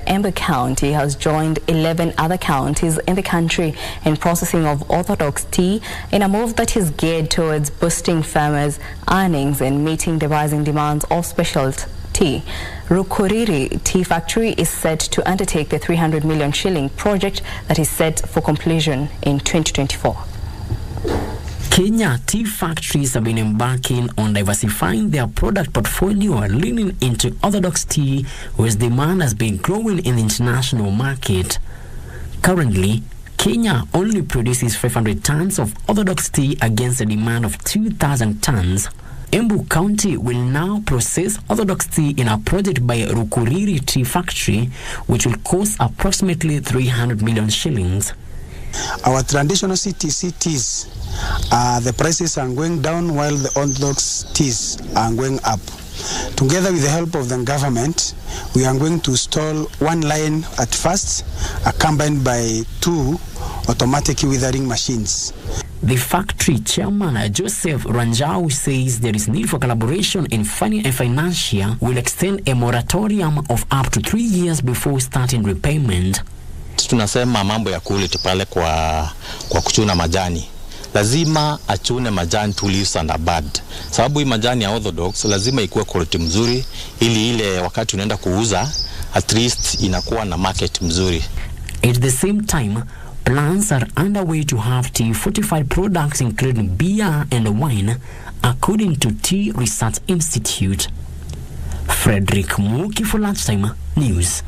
Embu County has joined 11 other counties in the country in processing of orthodox tea in a move that is geared towards boosting farmers' earnings and meeting the rising demands of specialty tea. Rukuriri Tea Factory is set to undertake the 300 million shilling project that is set for completion in 2024. Kenya tea factories have been embarking on diversifying their product portfolio and leaning into orthodox tea, whose demand has been growing in the international market. Currently, Kenya only produces 500 tons of orthodox tea against a demand of 2,000 tons. Embu County will now process orthodox tea in a project by Rukuriri Tea Factory, which will cost approximately 300 million shillings. Our traditional CTC teas, the prices are going down while the orthodox teas are going up. Together with the help of the government, we are going to install one line at first, accompanied by 2 automatic withering machines. The factory chairman, Joseph Ranjau, says there is need for collaboration in funding and financial will extend a moratorium of up to 3 years before starting repayment. Tunasema mambo ya quality pale kwa kuchuna majani. Lazima achune majani to leaves and bud. Sababu hii majani ya orthodox lazima ikuwe quality mzuri ili ile wakati unaenda kuuza at least inakuwa na market mzuri. At the same time, plans are underway to have tea fortified products including beer and wine, according to Tea Research Institute. Frederick Muki for Lunchtime News.